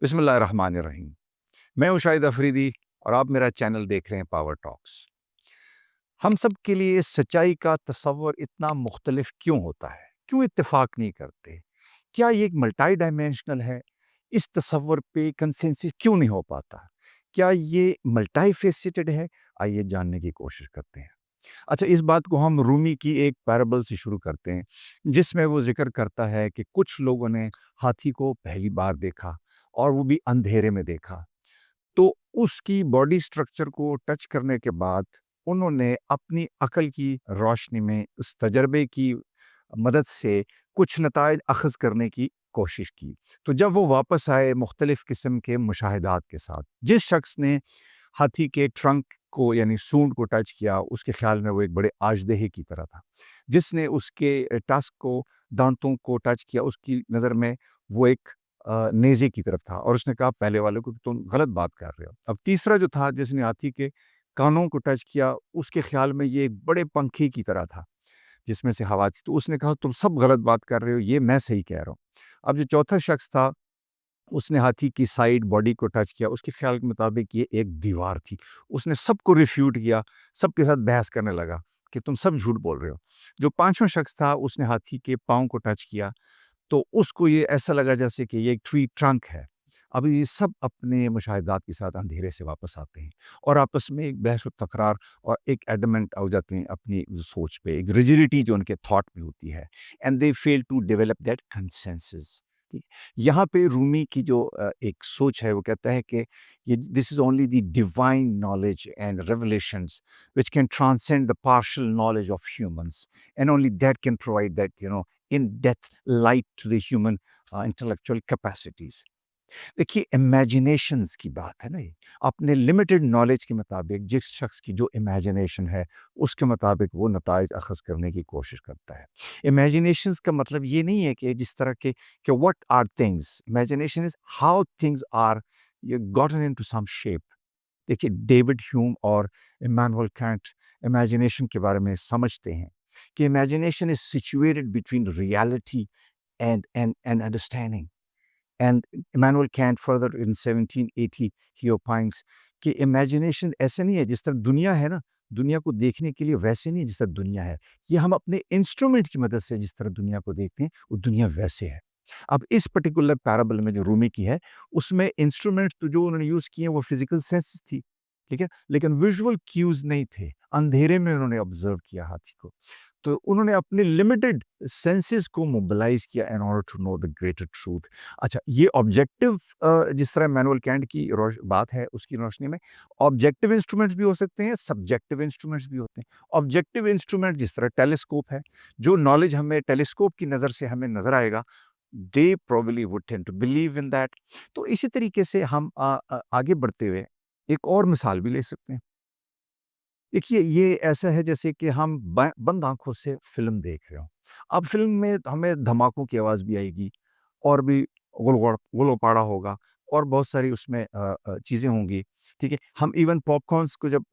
बिस्मिल्लाहिर्रहमानिर्रहीम। मैं हूं शाहिद अफरीदी और आप मेरा चैनल देख रहे हैं पावर टॉक्स। हम सब के लिए सच्चाई का तस्वर इतना मुख्तलिफ क्यों होता है? क्यों इत्तेफाक नहीं करते? क्या ये एक मल्टी डायमेंशनल है? इस तस्वर पे कंसेंसस क्यों नहीं हो पाता? क्या ये मल्टी फेसेटेड है? आइए जानने की कोशिश करते हैं। अच्छा, इस बात को हम रूमी की एक पैराबल से शुरू करते हैं, जिसमें वो ज़िक्र करता है कि कुछ लोगों ने हाथी को पहली बार देखा और वो भी अंधेरे में देखा। तो उसकी बॉडी स्ट्रक्चर को टच करने के बाद उन्होंने अपनी अकल की रोशनी में उस तजर्बे की मदद से कुछ नताइज अख़ज़ करने की कोशिश की। तो जब वो वापस आए मुख्तलिफ़ किस्म के मुशाहिदात के साथ, जिस शख्स ने हाथी के ट्रंक को यानी सूंड को टच किया, उसके ख़्याल में वो एक बड़े अजदहे की तरह था। जिसने उसके टस्क को, दाँतों को टच किया, उसकी नज़र में वो एक नेज़े की तरफ था और उसने कहा पहले वाले को कि तुम गलत बात कर रहे हो। अब तीसरा जो था जिसने हाथी के कानों को टच किया, उसके ख़्याल में ये एक बड़े पंखे की तरह था, जिसमें से हवा थी। तो उसने कहा तुम सब गलत बात कर रहे हो, ये मैं सही कह रहा हूँ। अब जो चौथा शख्स था, उसने हाथी की साइड बॉडी को टच किया, उसके ख़्याल के मुताबिक ये एक दीवार थी। उसने सबको रिफ्यूट किया, सबके साथ बहस करने लगा कि तुम सब झूठ बोल रहे हो। जो पाँचवाँ शख्स था, उसने हाथी के पाँव को टच किया, तो उसको ये ऐसा लगा जैसे कि ये एक ट्री ट्रंक है। अब ये सब अपने मुशाहिदात के साथ अंधेरे से वापस आते हैं और आपस में एक बहस व तकरार और एक एडमेंट हो जाते हैं अपनी सोच पे, एक रिजिडिटी जो उनके थॉट में होती है, and they fail to develop that consensus. ठीक, यहाँ पे रूमी की जो एक सोच है वो कहता है कि ये this is only the divine knowledge and revelations which can transcend the partial knowledge of humans, and only that can provide that in depth light to the human intellectual capacities. देखिए, इमेजिनेशंस की बात है ना ये। अपने limited knowledge के मुताबिक जिस शख्स की जो इमेजिनेशन है, उसके मुताबिक वो नताइज अखज़ करने की कोशिश करता है। इमेजिनेशंस का मतलब ये नहीं है कि जिस तरह के कि what are things, imagination is how things are ये गॉटन इनटू सम शेप। देखिए, डेविड ह्यूम और इमैनुअल कैंट इमेजिनेशन के बारे में समझते हैं कि imagination is situated between reality and understanding. And Immanuel Kant further in 1780 he opines कि इमेजिनेशन ऐसे नहीं है जिस तरह दुनिया है ना, दुनिया को देखने के लिए वैसे नहीं है जिस तरह दुनिया है। ये हम अपने इंस्ट्रूमेंट की मदद से जिस तरह दुनिया को देखते हैं, वो दुनिया वैसे है। अब इस पर्टिकुलर पैराबल में जो रूमी की है, उसमें इंस्ट्रूमेंट तो जो उन्होंने यूज़ किए वो फिज़िकल सेंसेस थी, ठीक है? लेकिन विजुअल क्यूज़ नहीं थे। अंधेरे में उन्होंने ऑब्ज़र्व किया हाथी को। तो उन्होंने अपने लिमिटेड सेंसेस को मोबिलाइज़ किया in order to know the greater truth. अच्छा, ये ऑब्जेक्टिव जिस तरह इमैनुअल कैंट की बात है, उसकी रोशनी में ऑब्जेक्टिव इंस्ट्रूमेंट्स भी हो सकते हैं, सब्जेक्टिव इंस्ट्रूमेंट्स भी होते हैं। ऑब्जेक्टिव इंस्ट्रूमेंट जिस तरह टेलीस्कोप है, जो नॉलेज हमें टेलीस्कोप की नज़र से हमें नज़र आएगा, they probably would tend to believe in that. तो इसी तरीके से हम आगे बढ़ते हुए एक और मिसाल भी ले सकते हैं। देखिए, ये ऐसा है जैसे कि हम बंद आँखों से फ़िल्म देख रहे हों। अब फ़िल्म में हमें धमाकों की आवाज़ भी आएगी और भी गुड़गुड़ होगा और बहुत सारी उसमें चीज़ें होंगी, ठीक है? हम इवन पॉपकॉर्न्स को जब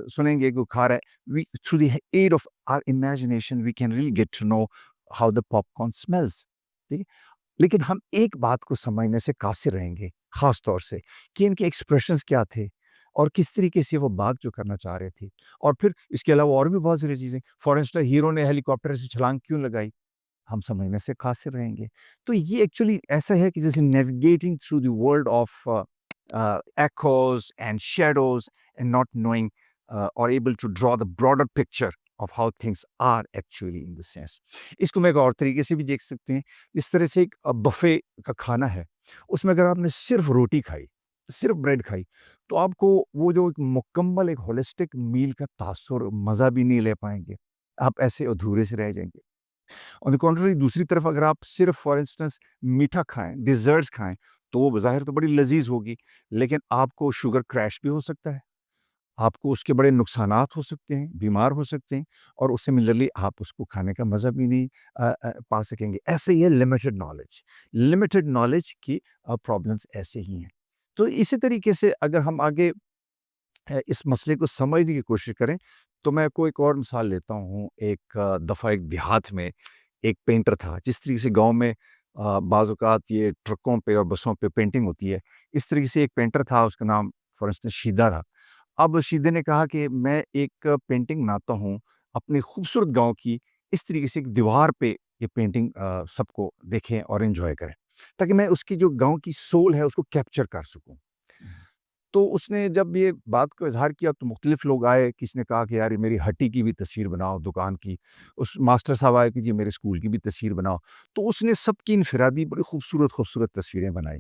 सुनेंगे कि वो खा रहा है, we through the aid of our imagination we can really get to know how the popcorn smells, ठीक है? लेकिन हम एक बात को समझने से कासिर रहेंगे, ख़ास तौर से कि इनके एक्सप्रेशंस क्या थे और किस तरीके से वो बात जो करना चाह रहे थे। और फिर इसके अलावा और भी बहुत सारी चीज़ें, फॉर इंस्टेंस हीरो ने हेलीकॉप्टर से छलांग क्यों लगाई? हम समझने से कासिर रहेंगे। तो ये एक्चुअली ऐसा है कि जैसे navigating through the world of echoes and shadows and not knowing or able to draw the broader picture of how things are actually in the sense. इसको मैं एक और तरीके से भी देख सकते हैं। इस तरह से एक बफे का खाना है, उसमें अगर आपने सिर्फ रोटी खाई, सिर्फ ब्रेड खाई, तो आपको वो जो एक मुकम्मल एक होलिस्टिक मील का तासुर मज़ा भी नहीं ले पाएँगे। आप ऐसे अधूरे से रह जाएँगे। ऑन द कॉन्ट्ररी दूसरी तरफ अगर आप सिर्फ फॉर इंस्टेंस मीठा खाएँ, डेज़र्ट्स खाएँ, तो वो बज़ाहिर तो बड़ी लज़ीज़ होगी, लेकिन आपको शुगर क्रैश भी हो सकता है। आपको उसके बड़े नुकसानात हो सकते हैं, बीमार हो सकते हैं और उससे सिमिलरली आप उसको खाने का मज़ा भी नहीं पा सकेंगे। ऐसे ही है लिमिटेड नॉलेज। लिमिटेड नॉलेज की प्रॉब्लम्स ऐसे ही हैं। तो इसी तरीके से अगर हम आगे इस मसले को समझने की कोशिश करें, तो मैं आपको एक और मिसाल लेता हूँ। एक दफ़ा एक देहात में एक पेंटर था, जिस तरीके से गाँव में بعض اوقات یہ ٹرکوں پہ اور بسوں پہ پینٹنگ ہوتی ہے. اس طریقے سے ایک پینٹر تھا، اس کا نام فار انسٹنس شیدا تھا. اب شیدے نے کہا کہ میں ایک پینٹنگ بناتا ہوں اپنے خوبصورت گاؤں کی، اس طریقے سے ایک دیوار پہ یہ پینٹنگ سب کو دیکھیں اور انجوائے کریں، تاکہ میں اس کی جو گاؤں کی سول ہے اس کو کیپچر کر سکوں. تو اس نے جب یہ بات کو اظہار کیا تو مختلف لوگ آئے. کسی نے کہا کہ یار یہ میری ہٹی کی بھی تصویر بناؤ، دکان کی. اس ماسٹر صاحب آئے کہ جی میرے اسکول کی بھی تصویر بناؤ. تو اس نے سب کی انفرادی بڑی خوبصورت خوبصورت تصویریں بنائی.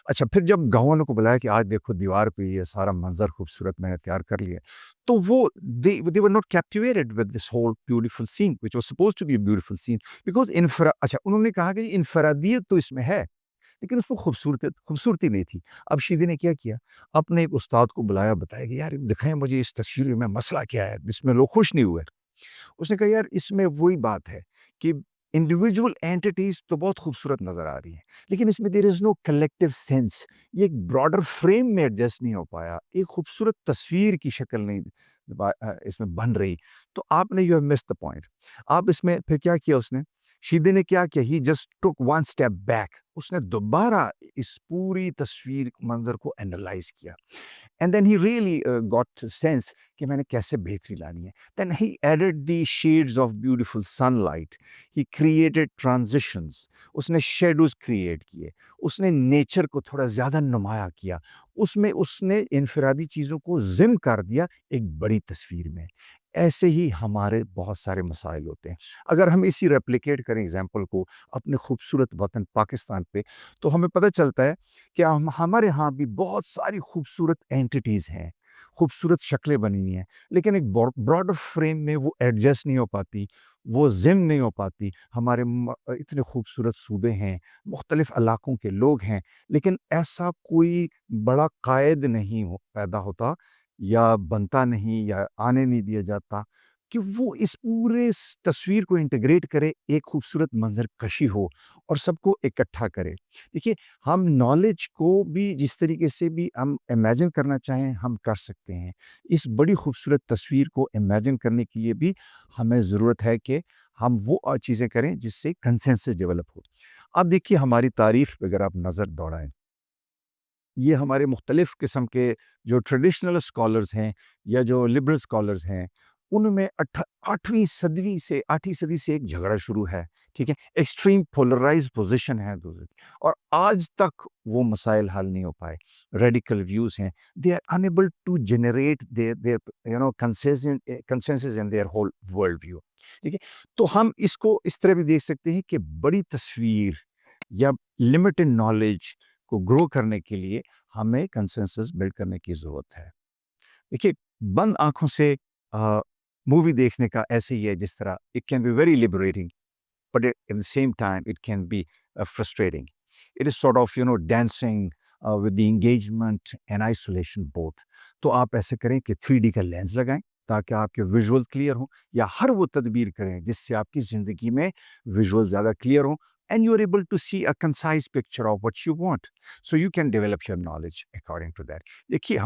اچھا، پھر جب گاؤں والوں کو بلایا کہ آج دیکھو دیوار پہ یہ سارا منظر خوبصورت میں نے تیار کر لیا، تو وہ they were not captivated with this whole beautiful scene which was supposed to be a beautiful scene because اچھا انہوں نے کہا کہ انفرادیت تو اس میں ہے لیکن اس کو خوبصورتی نہیں تھی. اب شیدی نے کیا کیا، اپنے ایک استاد کو بلایا، بتایا کہ یار دکھائیں مجھے اس تصویر میں مسئلہ کیا ہے، اس میں لوگ خوش نہیں ہوئے. اس نے کہا یار اس میں وہی بات ہے کہ انڈیویجول اینٹیز تو بہت خوبصورت نظر آ رہی ہیں، لیکن اس میں دیر از نو کلیکٹیو سینس. یہ ایک براڈر فریم میں ایڈجسٹ نہیں ہو پایا، ایک خوبصورت تصویر کی شکل نہیں اس میں بن رہی. تو آپ نے you have miss the point. آپ اس میں پھر کیا کیا، اس نے شیدے نے کیا کیا، ہی just took one step back. اس نے دوبارہ اس پوری تصویر منظر کو اینالائز کیا. And then he really got sense کہ میں نے کیسے بہتری لانی ہے. Then he added the shades of beautiful sunlight. He created transitions. اس نے shadows create کیے. اس نے نیچر کو تھوڑا زیادہ نمایاں کیا. اس نے انفرادی چیزوں کو ضم کر دیا ایک بڑی تصویر میں. ایسے ہی ہمارے بہت سارے مسائل ہوتے ہیں. اگر ہم اسی ریپلیکیٹ کریں ایگزامپل کو اپنے خوبصورت وطن پاکستان پہ، تو ہمیں پتہ چلتا ہے کہ ہمارے ہاں بھی بہت ساری خوبصورت اینٹیز ہیں، خوبصورت شکلیں بنی ہوئی ہیں، لیکن ایک براڈر فریم میں وہ ایڈجسٹ نہیں ہو پاتی، وہ ضم نہیں ہو پاتی. ہمارے اتنے خوبصورت صوبے ہیں، مختلف علاقوں کے لوگ ہیں، لیکن ایسا کوئی بڑا قائد نہیں پیدا ہوتا یا بنتا نہیں یا آنے نہیں دیا جاتا کہ وہ اس پورے تصویر کو انٹیگریٹ کرے، ایک خوبصورت منظر کشی ہو اور سب کو اکٹھا کرے. دیکھیے، ہم نالج کو بھی جس طریقے سے بھی ہم امیجن کرنا چاہیں ہم کر سکتے ہیں. اس بڑی خوبصورت تصویر کو امیجن کرنے کے لیے بھی ہمیں ضرورت ہے کہ ہم وہ چیزیں کریں جس سے کنسنسس ڈیولپ ہو. اب دیکھیے ہماری تاریخ پہ اگر آپ نظر دوڑائیں، یہ ہمارے مختلف قسم کے جو ٹریڈیشنل اسکالرز ہیں یا جو لبرل اسکالرز ہیں، ان میں 8ویں صدی سے ایک جھگڑا شروع ہے. ٹھیک ہے، ایکسٹریم پولرائز پوزیشن ہے دوسرے کی، اور آج تک وہ مسائل حل نہیں ہو پائے. ریڈیکل ویوز ہیں، they are unable to generate their consensus in their whole world view. ٹھیک ہے، تو ہم اس کو اس طرح بھی دیکھ سکتے ہیں کہ بڑی تصویر یا لمیٹڈ نالج کو گرو کرنے کے لیے ہمیں کنسنسس بلڈ کرنے کی ضرورت ہے. دیکھیے، بند آنکھوں سے مووی دیکھنے کا ایسے ہی ہے جس طرح it can be very liberating but at the same time it can be frustrating. It is sort of dancing with the engagement and isolation both. تو آپ ایسے کریں کہ 3D کا لینز لگائیں تاکہ آپ کے ویژول کلیئر ہوں، یا ہر وہ تدبیر کریں جس سے آپ کی زندگی میں ویژول زیادہ کلیئر ہوں and you are able to see a concise picture of what you want, so you can develop your knowledge according to that. دیکھیے،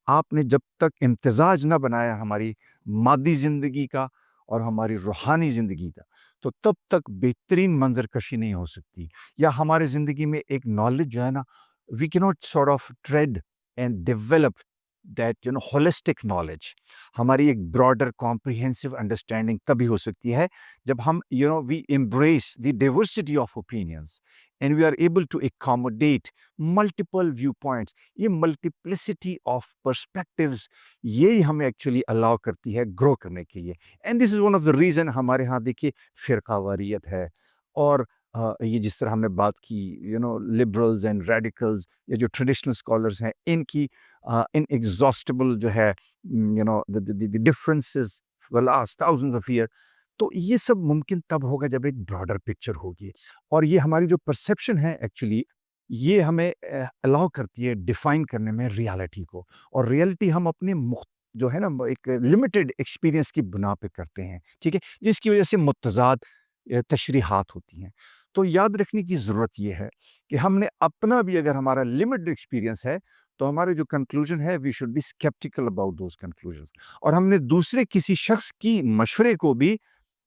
آپ نے جب تک امتزاج نہ بنایا ہماری مادی زندگی کا اور ہماری روحانی زندگی کا، تو تب تک بہترین منظر کشی نہیں ہو سکتی. یا ہمارے زندگی میں ایک نالج جو ہے نا، وی کی not sort of trade and develop that holistic knowledge. ہماری ایک براڈر کمپریہنسو انڈرسٹینڈنگ تبھی ہو سکتی ہے جب ہم وی embrace the diversity of opinions and we are able to accommodate multiple viewpoints. یہ multiplicity of perspectives یہی ہمیں ایکچولی allow کرتی ہے گرو کرنے کے لیے. And this is one of the reason ہمارے ہاں دیکھیے فرقہ واریت ہے، اور یہ جس طرح ہم نے بات کی لبرلز اینڈ ریڈیکلز یا جو ٹریڈیشنل اسکالرز ہیں، ان کی inexhaustible جو ہے the differences for the last thousands of years. تو یہ سب ممکن تب ہوگا جب ایک براڈر پکچر ہوگی، اور یہ ہماری جو پرسیپشن ہے ایکچولی یہ ہمیں الاؤ کرتی ہے ڈیفائن کرنے میں ریالٹی کو. اور ریالٹی ہم اپنے جو ہے نا ایک لمیٹڈ ایکسپیرینس کی بنا پہ کرتے ہیں. ٹھیک ہے، جس کی وجہ سے متضاد تشریحات ہوتی ہیں. تو یاد رکھنے کی ضرورت یہ ہے کہ ہم نے اپنا بھی اگر ہمارا لمیٹڈ ایکسپیرینس ہے تو ہمارے جو کنکلوژن ہے we should be skeptical about those conclusions. اور ہم نے دوسرے کسی شخص کی مشورے کو بھی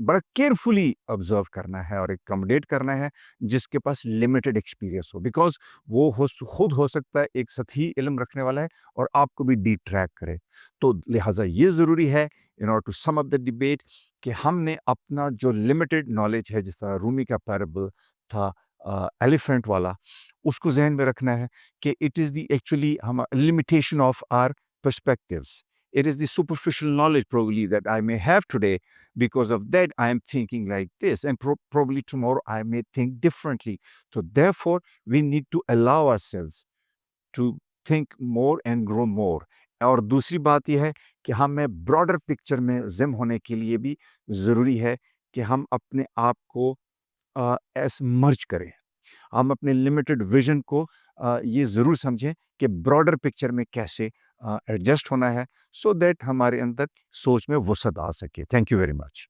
बड़ा केयरफुली ऑब्जर्व करना है और एकमोडेट करना है जिसके पास लिमिटेड एक्सपीरियंस हो, बिकॉज वो खुद हो सकता है एक सतही इल्म रखने वाला है और आपको भी डिट्रैक्ट करे। तो लिहाजा ये ज़रूरी है in order to sum up the debate कि हमने अपना जो लिमिटेड नॉलेज है, जिस तरह रूमी का पैराबल था एलिफेंट वाला, उसको जहन में रखना है कि इट इज़ द एक्चुअली हम limitation of our perspectives. It is the superficial knowledge probably that I may have today. Because of that, I am thinking like this, and probably tomorrow I may think differently. So therefore, we need to allow ourselves to think more and grow more. और दूसरी बात यह है कि हमें broader picture में gym होने के लिए भी ज़रूरी है कि हम अपने आप को एस मर्ज करें। हम अपने लिमिटेड विजन को ये ज़रूर समझें कि ब्रॉडर पिक्चर में कैसे एडजस्ट होना है, सो दैट हमारे अंदर सोच में वसअत आ सके। Thank you very much.